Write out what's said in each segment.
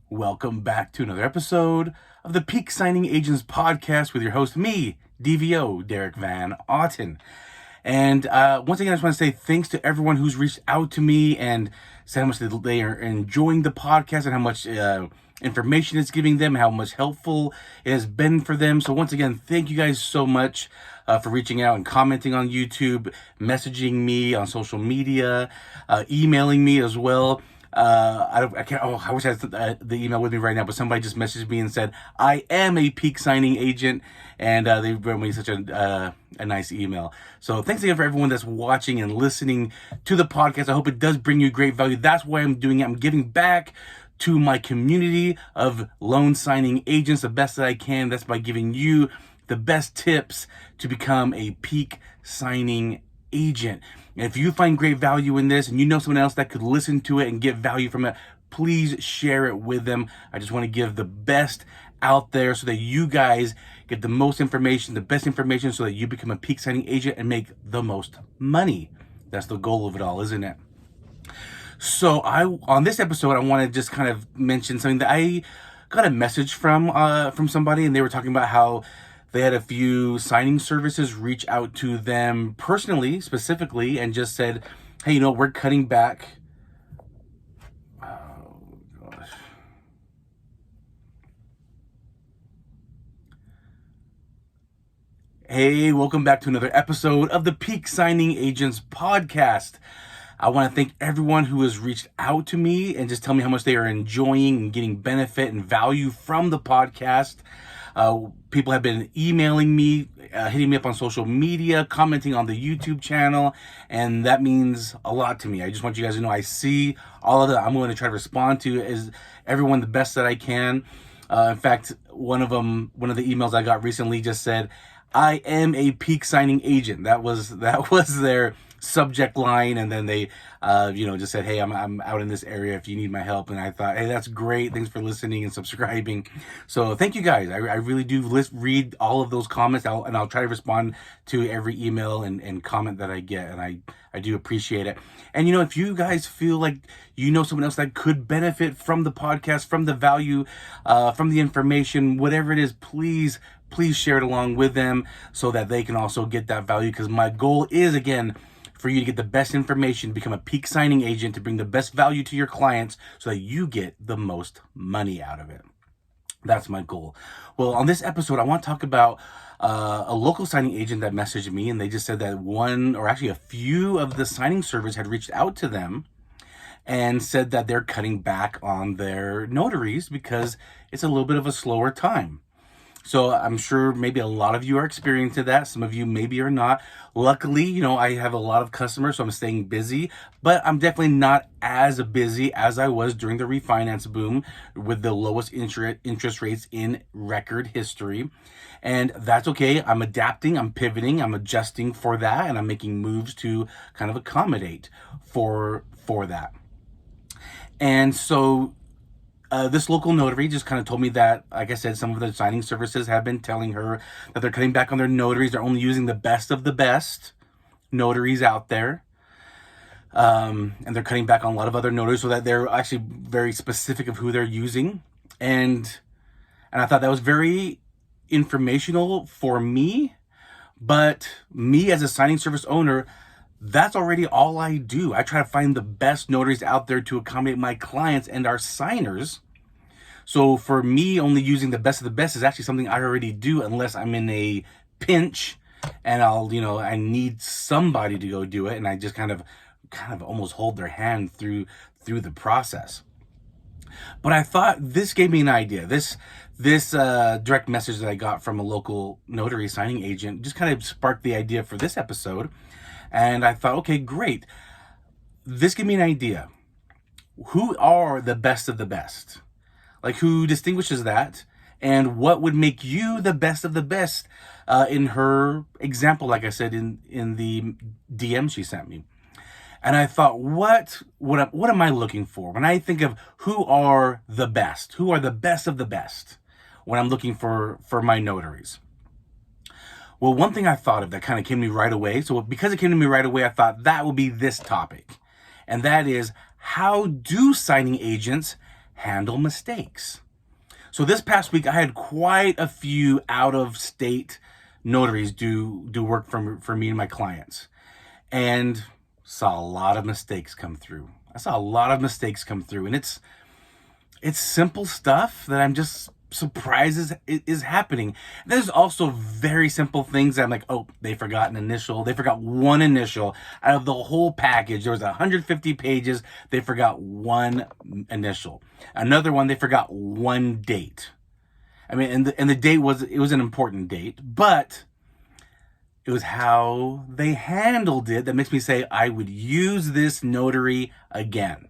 Welcome back to another episode of the Peak Signing Agents podcast with your host, me, DVO, Derek Van Otten. And once again, I just want to say thanks to everyone who's reached out to me and said how much they are enjoying the podcast and how much information it's giving them, how much helpful it has been for them. So once again, thank you guys so much for reaching out and commenting on YouTube, messaging me on social media, emailing me as well. I can't. Oh, I wish I had the email with me right now, but somebody just messaged me and said I am a peak signing agent, and they wrote me such a nice email. So thanks again for everyone that's watching and listening to the podcast. I hope it does bring you great value. That's why I'm doing it. I'm giving back to my community of loan signing agents the best that I can. That's by giving you the best tips to become a peak signing agent. And if you find great value in this and you know someone else that could listen to it and get value from it, please share it with them. I just want to give the best out there so that you guys get the most information, the best information, so that you become a peak signing agent and make the most money. That's the goal of it all, isn't it? So on this episode, I want to just kind of mention something that I got a message from somebody, and they were talking about how they had a few signing services reach out to them personally, specifically, and just said, hey, we're cutting back. Oh, gosh. Hey, welcome back to another episode of the Peak Signing Agents podcast. I want to thank everyone who has reached out to me and just tell me how much they are enjoying and getting benefit and value from the podcast. People have been emailing me, hitting me up on social media, commenting on the YouTube channel, and that means a lot to me. I just want you guys to know I see all of that. I'm going to try to respond to everyone the best that I can. In fact, one of the emails I got recently just said, I am a peak signing agent. That was their subject line, and then they just said, hey, I'm out in this area if you need my help. And I thought, hey, that's great, thanks for listening and subscribing. So thank you guys. I really do read all of those comments, and I'll try to respond to every email and comment that I get, and I do appreciate it. And if you guys feel like someone else that could benefit from the podcast, from the value, from the information, whatever it is, please share it along with them so that they can also get that value, because my goal is, again, for you to get the best information, become a peak signing agent, to bring the best value to your clients so that you get the most money out of it. That's my goal. Well, on this episode, I want to talk about a local signing agent that messaged me, and they just said that one, or actually a few of the signing service had reached out to them and said that they're cutting back on their notaries because it's a little bit of a slower time. So I'm sure maybe a lot of you are experiencing that. Some of you maybe are not. Luckily, I have a lot of customers, so I'm staying busy, but I'm definitely not as busy as I was during the refinance boom with the lowest interest rates in record history. And that's okay. I'm adapting, I'm pivoting, I'm adjusting for that, and I'm making moves to kind of accommodate for that. And so this local notary just kind of told me that, like I said, some of the signing services have been telling her that they're cutting back on their notaries. They're only using the best of the best notaries out there. And they're cutting back on a lot of other notaries, so that they're actually very specific of who they're using. And I thought that was very informational for me. But me as a signing service owner, that's already all I do. I try to find the best notaries out there to accommodate my clients and our signers. So for me, only using the best of the best is actually something I already do, unless I'm in a pinch and I need somebody to go do it, and I just kind of almost hold their hand through the process. But I thought this gave me an idea. This direct message that I got from a local notary signing agent just kind of sparked the idea for this episode. And I thought, okay, great. This gave me an idea. Who are the best of the best? Like, who distinguishes that? And what would make you the best of the best in her example, like I said, in the DM she sent me. And I thought, what am I looking for? When I think of who are the best of the best, when I'm looking for my notaries. Well, one thing I thought of that kind of came to me right away. So because it came to me right away, I thought that would be this topic. And that is, how do signing agents handle mistakes. So this past week, I had quite a few out-of-state notaries do work for me and my clients, and saw a lot of mistakes come through. And it's simple stuff that I'm just surprised is happening. There's also very simple things that I'm like, oh, they forgot an initial. They forgot one initial out of the whole package. There was 150 pages. They forgot one initial. Another one, they forgot one date. I mean, and the date was an important date, but it was how they handled it that makes me say I would use this notary again.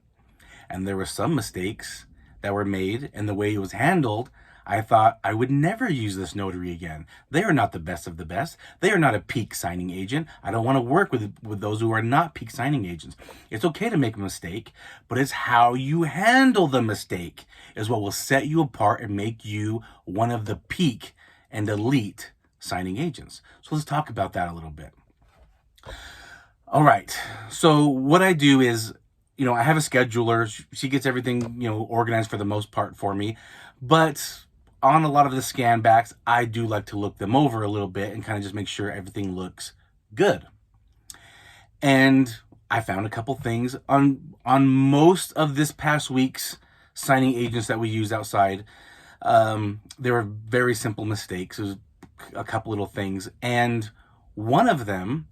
And there were some mistakes that were made and the way it was handled. I thought I would never use this notary again. They are not the best of the best. They are not a peak signing agent. I don't want to work with those who are not peak signing agents. It's okay to make a mistake, but it's how you handle the mistake is what will set you apart and make you one of the peak and elite signing agents. So let's talk about that a little bit. All right. So what I do is, I have a scheduler. She gets everything, organized for the most part for me. But on a lot of the scan backs, I do like to look them over a little bit and kind of just make sure everything looks good. And I found a couple things on most of this past week's signing agents that we use outside. There were very simple mistakes. It was a couple little things. And one of them,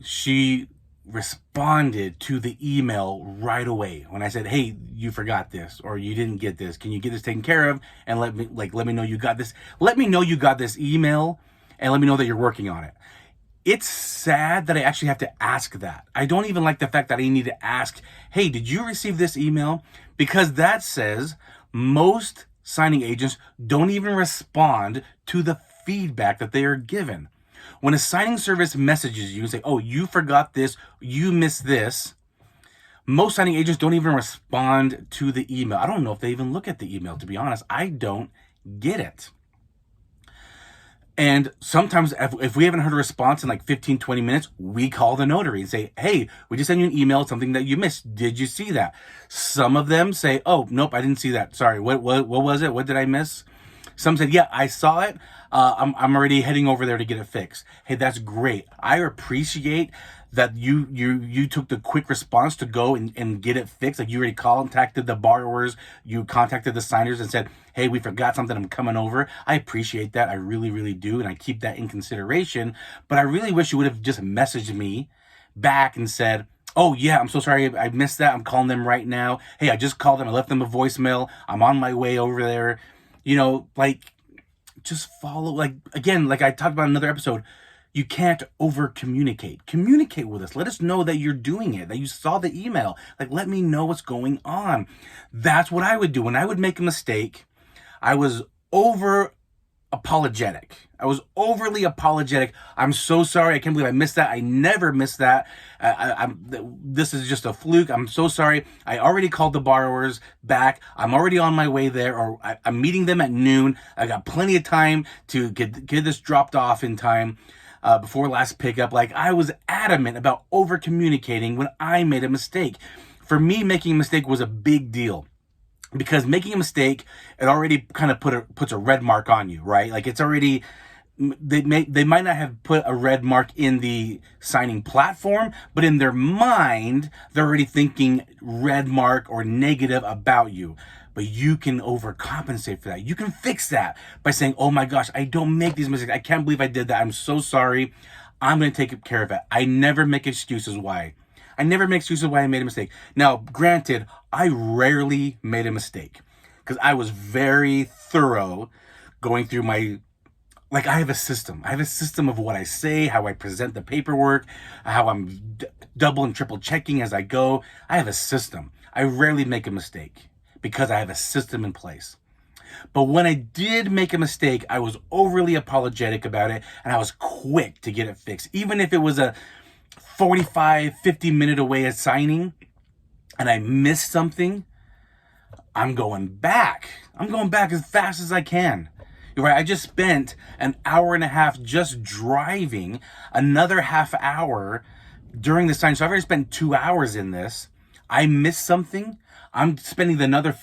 she responded to the email right away when I said, hey, you forgot this, or you didn't get this. Can you get this taken care of? And let me know you got this. Let me know you got this email and let me know that you're working on it. It's sad that I actually have to ask that. I don't even like the fact that I need to ask, hey, did you receive this email? Because that says most signing agents don't even respond to the feedback that they are given. When a signing service messages you and say, oh, you forgot this, you missed this, most signing agents don't even respond to the email. I don't know if they even look at the email, to be honest. I don't get it. And sometimes if we haven't heard a response in like 15, 20 minutes, we call the notary and say, hey, we just sent you an email, something that you missed. Did you see that? Some of them say, oh, nope, I didn't see that. Sorry, what was it? What did I miss? Some said, yeah, I saw it. I'm already heading over there to get it fixed. Hey, that's great. I appreciate that you took the quick response to go and get it fixed. Like you already contacted the borrowers, you contacted the signers and said, hey, we forgot something, I'm coming over. I appreciate that. I really, really do. And I keep that in consideration. But I really wish you would have just messaged me back and said, oh yeah, I'm so sorry, I missed that. I'm calling them right now. Hey, I just called them. I left them a voicemail. I'm on my way over there. Just follow, like I talked about in another episode, you can't over communicate. Communicate with us. Let us know that you're doing it, that you saw the email. Like, let me know what's going on. That's what I would do. When I would make a mistake, I was over apologetic. I was overly apologetic. I'm so sorry. I can't believe I missed that. I never missed that. This is just a fluke. I'm so sorry. I already called the borrowers back. I'm already on my way there, or I'm meeting them at noon. I got plenty of time to get this dropped off in time before last pickup. Like, I was adamant about over communicating when I made a mistake. For me, making a mistake was a big deal. Because making a mistake, it already kind of puts a red mark on you, right? Like, it's already, they might not have put a red mark in the signing platform, but in their mind, they're already thinking red mark or negative about you. But you can overcompensate for that. You can fix that by saying, oh my gosh, I don't make these mistakes. I can't believe I did that. I'm so sorry. I'm going to take care of it. I never make excuses why. I never make excuses why I made a mistake. Now, granted, I rarely made a mistake because I was very thorough going through I have a system. I have a system of what I say, how I present the paperwork, how I'm double and triple checking as I go. I have a system. I rarely make a mistake because I have a system in place. But when I did make a mistake, I was overly apologetic about it and I was quick to get it fixed. Even if it was a 45, 50 minute away at signing and I missed something, I'm going back as fast as I can. You're right. I just spent an hour and a half just driving, another half hour during the signing. So I've already spent 2 hours in this. I missed something. I'm spending another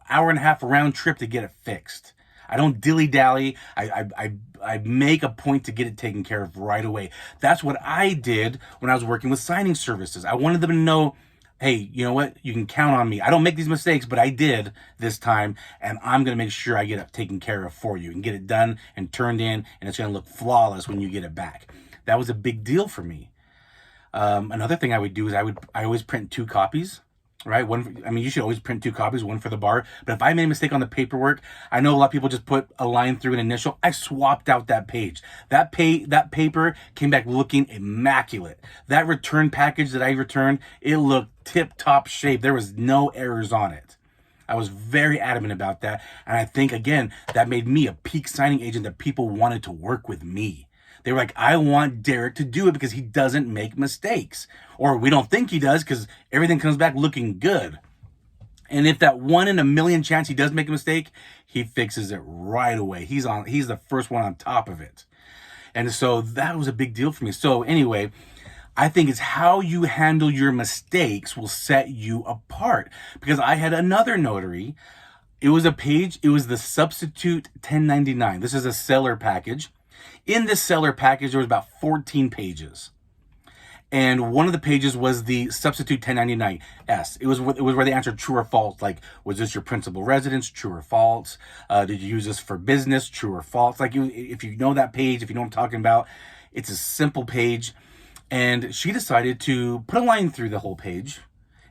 hour and a half round trip to get it fixed. I don't dilly-dally. I make a point to get it taken care of right away. That's what I did when I was working with signing services. I wanted them to know, hey, you know what? You can count on me. I don't make these mistakes, but I did this time, and I'm going to make sure I get it taken care of for you and get it done and turned in, and it's going to look flawless when you get it back. That was a big deal for me. Another thing I would do is I always print 2 copies. Right? You should always print 2 copies, one for the bar. But if I made a mistake on the paperwork, I know a lot of people just put a line through an initial. I swapped out that page. That paper came back looking immaculate. That return package that I returned, it looked tip-top shape. There was no errors on it. I was very adamant about that. And I think, again, that made me a peak signing agent that people wanted to work with me. They were like, I want Derek to do it because he doesn't make mistakes. Or we don't think he does because everything comes back looking good. And if that 1 in a million chance he does make a mistake, he fixes it right away. He's the first one on top of it. And so that was a big deal for me. So anyway, I think it's how you handle your mistakes will set you apart. Because I had another notary. It was the substitute 1099. This is a seller package. In this seller package, there was about 14 pages. And one of the pages was the substitute 1099-S. It was where they answered true or false. Like, was this your principal residence? True or false? Did you use this for business? True or false? Like, if you know that page, if you know what I'm talking about, it's a simple page. And she decided to put a line through the whole page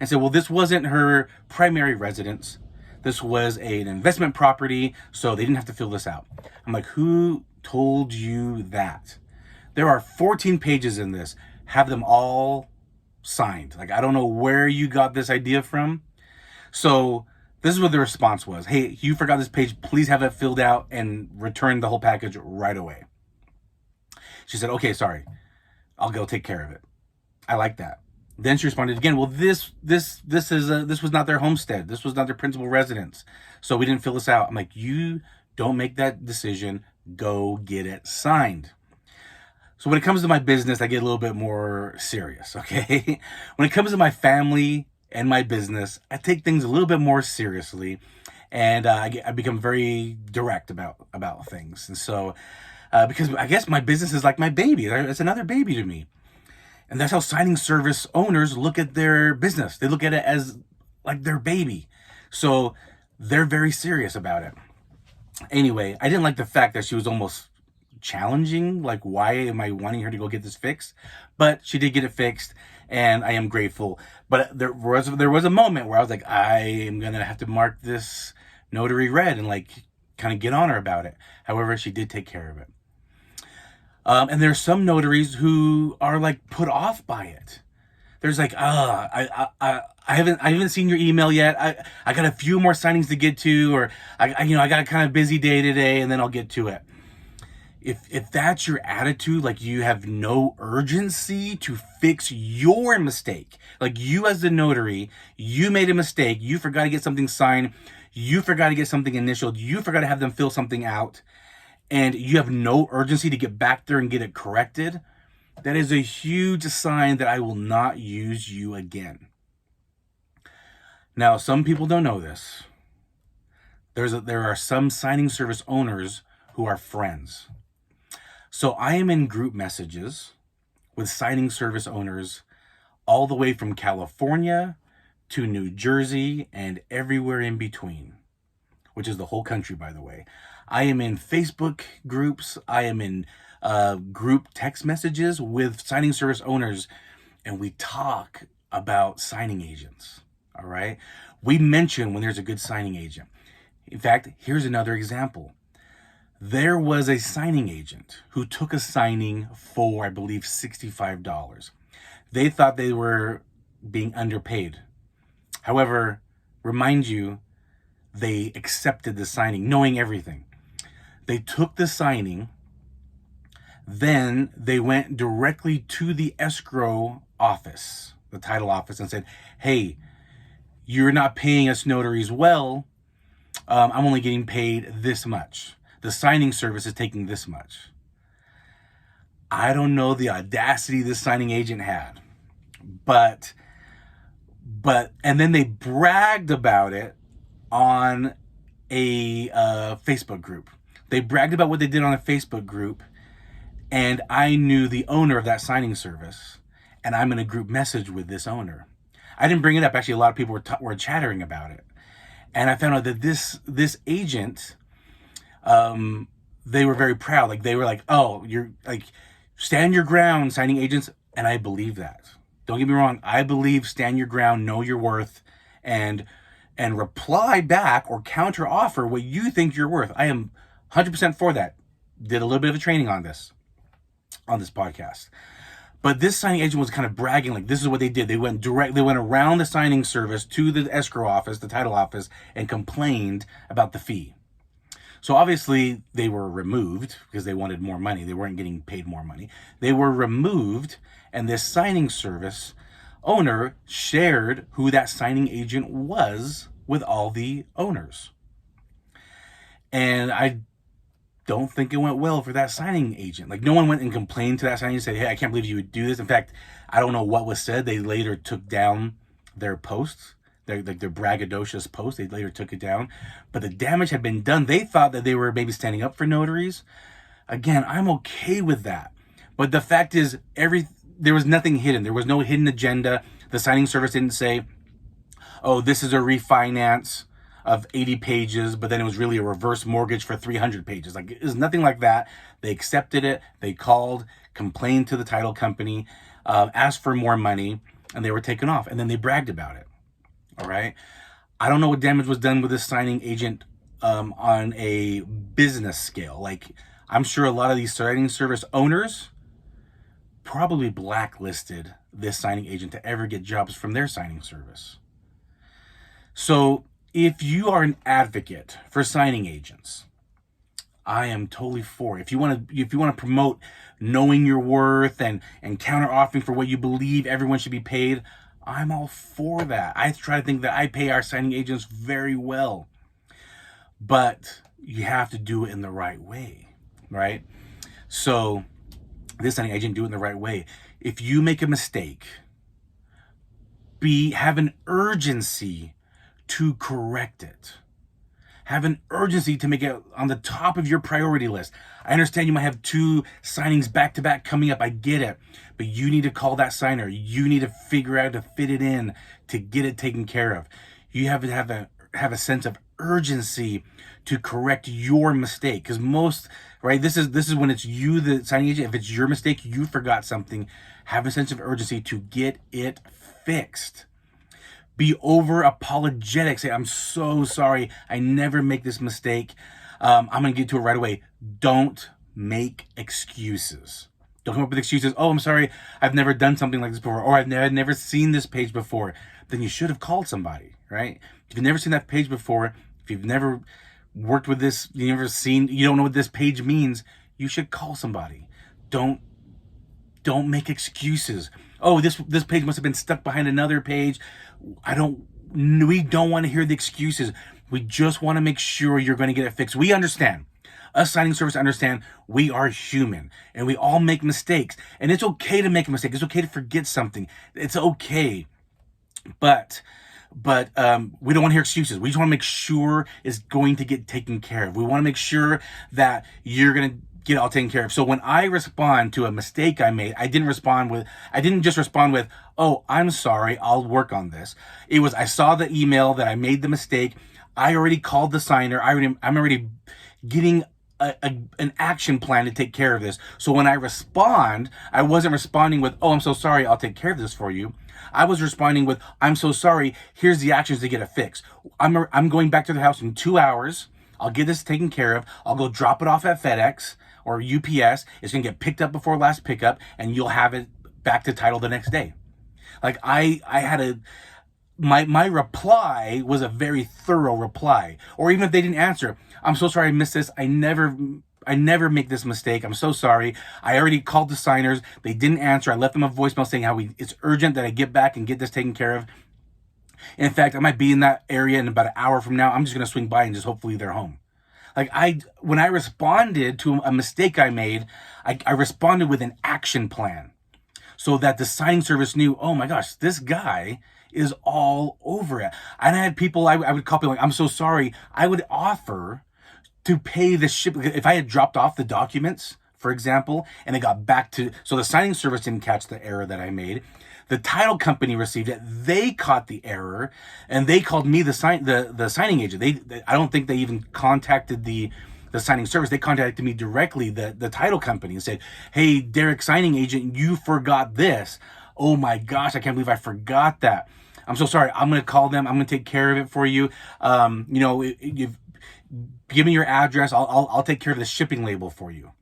and said, well, this wasn't her primary residence. This was an investment property, so they didn't have to fill this out. I'm like, who told you that? There are 14 pages in this. Have them all signed. Like, I don't know where you got this idea from. So this is what the response was. Hey, you forgot this page. Please have it filled out and return the whole package right away. She said, okay, sorry. I'll go take care of it. I like that. Then she responded again, well, this was not their homestead. This was not their principal residence. So we didn't fill this out. I'm like, you don't make that decision. Go get it signed. So when it comes to my business, I get a little bit more serious, okay? When it comes to my family and my business, I take things a little bit more seriously, and I become very direct about things. And so, because I guess my business is like my baby. It's another baby to me. And that's how signing service owners look at their business. They look at it as like their baby. So they're very serious about it. Anyway, I didn't like the fact that she was almost challenging, like, why am I wanting her to go get this fixed? But she did get it fixed, and I am grateful. But there was a moment where I was like, I am gonna have to mark this notary red and like kind of get on her about it. However, she did take care of it. And there's some notaries who are like put off by it. There's like, I haven't seen your email yet. I got a few more signings to get to, or I got a kind of busy day today, and then I'll get to it. If that's your attitude, like you have no urgency to fix your mistake, like you as the notary, you made a mistake, you forgot to get something signed, you forgot to get something initialed, you forgot to have them fill something out, and you have no urgency to get back there and get it corrected, that is a huge sign that I will not use you again. Now, some people don't know this. There are some signing service owners who are friends. So I am in group messages with signing service owners all the way from California to New Jersey and everywhere in between, which is the whole country, by the way. I am in Facebook groups. I am in group text messages with signing service owners, and we talk about signing agents, all right? We mention when there's a good signing agent. In fact, here's another example. There was a signing agent who took a signing for, I believe, $65. They thought they were being underpaid. However, remind you, they accepted the signing, knowing everything. They took the signing, then they went directly to the escrow office, the title office, and said, hey, you're not paying us notaries well. I'm only getting paid this much. The signing service is taking this much. I don't know the audacity this signing agent had, but And then they bragged about it on a Facebook group. They bragged about what they did on a Facebook group, and I knew the owner of that signing service, and I'm in a group message with this owner. I didn't bring it up. Actually, a lot of people were chattering about it, and I found out that this agent, they were very proud. Like, they were like, "Oh, you're like, stand your ground, signing agents," and I believe that. Don't get me wrong. I believe stand your ground, know your worth, and reply back or counter offer what you think you're worth. I am 100% for that. Did a little bit of a training on this podcast. But this signing agent was kind of bragging, like, this is what they did. They went around the signing service to the escrow office, the title office, and complained about the fee. So obviously they were removed because they wanted more money. They weren't getting paid more money. They were removed, and this signing service owner shared who that signing agent was with all the owners. And I don't think it went well for that signing agent. Like, no one went and complained to that signing agent and said, "Hey, I can't believe you would do this." In fact, I don't know what was said. They later took down their posts, their braggadocious post. They later took it down. But the damage had been done. They thought that they were maybe standing up for notaries. Again, I'm okay with that. But the fact is, there was nothing hidden. There was no hidden agenda. The signing service didn't say, "Oh, this is a refinance of 80 pages, but then it was really a reverse mortgage for 300 pages. Like, it was nothing like that. They accepted it. They called, complained to the title company, asked for more money, and they were taken off. And then they bragged about it. All right. I don't know what damage was done with this signing agent on a business scale. Like, I'm sure a lot of these signing service owners probably blacklisted this signing agent to ever get jobs from their signing service. So if you are an advocate for signing agents, I am totally for it. If you want to promote knowing your worth and counter offering for what you believe everyone should be paid, I'm all for that. I try to think that I pay our signing agents very well, but you have to do it in the right way, right? So this signing agent, do it in the right way. If you make a mistake, have an urgency to correct it. Have an urgency to make it on the top of your priority list. I understand you might have 2 signings back to back coming up. I get it. But you need to call that signer. You need to figure out to fit it in to get it taken care of. You have to have a sense of urgency to correct your mistake. Because this is when it's you, the signing agent. If it's your mistake, you forgot something, have a sense of urgency to get it fixed. Be over apologetic. Say, "I'm so sorry. I never make this mistake. I'm going to get to it right away." Don't make excuses. Don't come up with excuses. "Oh, I'm sorry. I've never done something like this before." Or, "I've never seen this page before." Then you should have called somebody, right? If you've never seen that page before, if you've never worked with this, you don't know what this page means, you should call somebody. Don't make excuses. "Oh, this page must have been stuck behind another page." We don't want to hear the excuses. We just want to make sure you're going to get it fixed. We understand. Us signing service understand we are human and we all make mistakes. And it's okay to make a mistake. It's okay to forget something. It's okay. But we don't want to hear excuses. We just want to make sure it's going to get taken care of. We want to make sure that you're going to get it all taken care of. So when I respond to a mistake I made, I didn't just respond with, "Oh, I'm sorry, I'll work on this." It was, I saw the email that I made the mistake. I already called the signer. I'm already getting an action plan to take care of this. So when I respond, I wasn't responding with, "Oh, I'm so sorry, I'll take care of this for you." I was responding with, "I'm so sorry, here's the actions to get it fixed. I'm going back to the house in 2 hours. I'll get this taken care of. I'll go drop it off at FedEx or UPS. It's going to get picked up before last pickup, and you'll have it back to title the next day." Like, I had my reply was a very thorough reply. Or even if they didn't answer, "I'm so sorry I missed this. I never make this mistake. I'm so sorry. I already called the signers. They didn't answer. I left them a voicemail saying how it's urgent that I get back and get this taken care of. In fact, I might be in that area in about an hour from now. I'm just going to swing by and just hopefully they're home." Like, when I responded to a mistake I made, I responded with an action plan so that the signing service knew, "Oh my gosh, this guy is all over it. And I had people, I would copy like, I'm so sorry. I would offer to pay the ship. If I had dropped off the documents, for example, and it got back to, so the signing service didn't catch the error that I made. The title company received it. They caught the error, and they called me the signing agent. I don't think they even contacted the signing service. They contacted me directly, the title company, and said, "Hey, Derek, signing agent, you forgot this. Oh my gosh, I can't believe I forgot that. I'm so sorry. I'm going to call them. I'm going to take care of it for you. You've give me your address. I'll take care of the shipping label for you."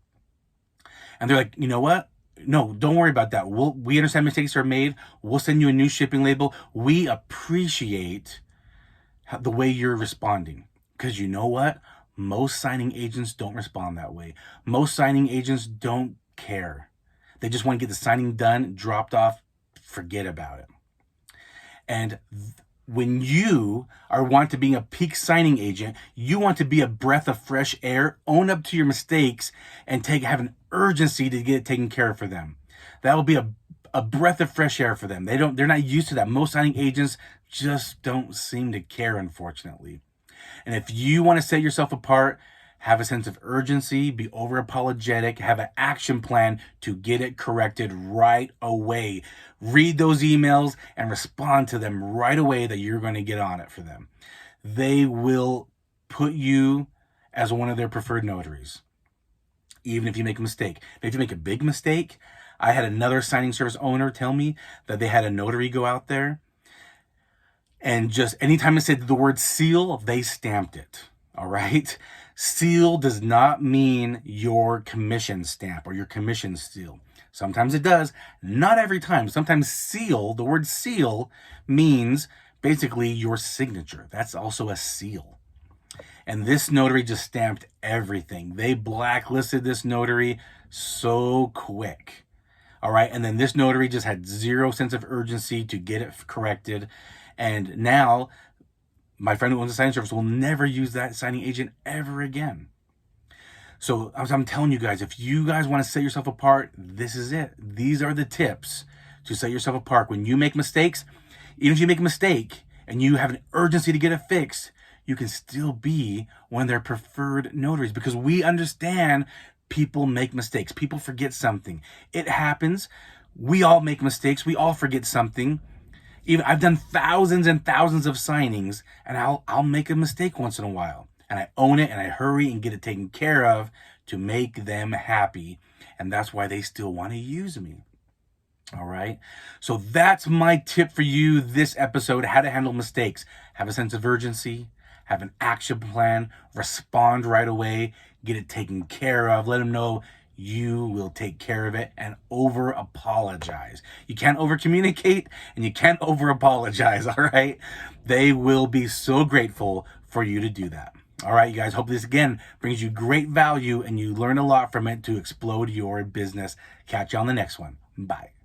And they're like, "You know what? No, don't worry about that. We understand mistakes are made. We'll send you a new shipping label. We appreciate the way you're responding." Because you know what? Most signing agents don't respond that way. Most signing agents don't care. They just want to get the signing done, dropped off, forget about it. And when you want to be a peak signing agent, you want to be a breath of fresh air, own up to your mistakes, and have an urgency to get it taken care of for them. That will be a breath of fresh air for them. They're not used to that. Most signing agents just don't seem to care, unfortunately. And if you want to set yourself apart, have a sense of urgency, be over apologetic, have an action plan to get it corrected right away. Read those emails and respond to them right away that you're going to get on it for them. They will put you as one of their preferred notaries, even if you make a mistake. If you make a big mistake, I had another signing service owner tell me that they had a notary go out there, and just anytime I said the word seal, they stamped it. All right? Seal does not mean your commission stamp or your commission seal. Sometimes it does, not every time. Sometimes seal, the word seal, means basically your signature. That's also a seal. And this notary just stamped everything. They blacklisted this notary so quick. All right. And then this notary just had zero sense of urgency to get it corrected. And now my friend who owns a signing service will never use that signing agent ever again. So as I'm telling you guys, if you guys want to set yourself apart, this is it. These are the tips to set yourself apart. When you make mistakes, even if you make a mistake and you have an urgency to get it fixed, you can still be one of their preferred notaries, because we understand people make mistakes. People forget something. It happens. We all make mistakes. We all forget something. Even I've done thousands and thousands of signings, and I'll make a mistake once in a while, and I own it and I hurry and get it taken care of to make them happy. And that's why they still want to use me. All right. So that's my tip for you this episode: how to handle mistakes. Have a sense of urgency, have an action plan, respond right away, get it taken care of, let them know you will take care of it, and over apologize. You can't over communicate and you can't over apologize. All right. They will be so grateful for you to do that. All right, you guys, hope this again brings you great value and you learn a lot from it to explode your business. Catch you on the next one. Bye.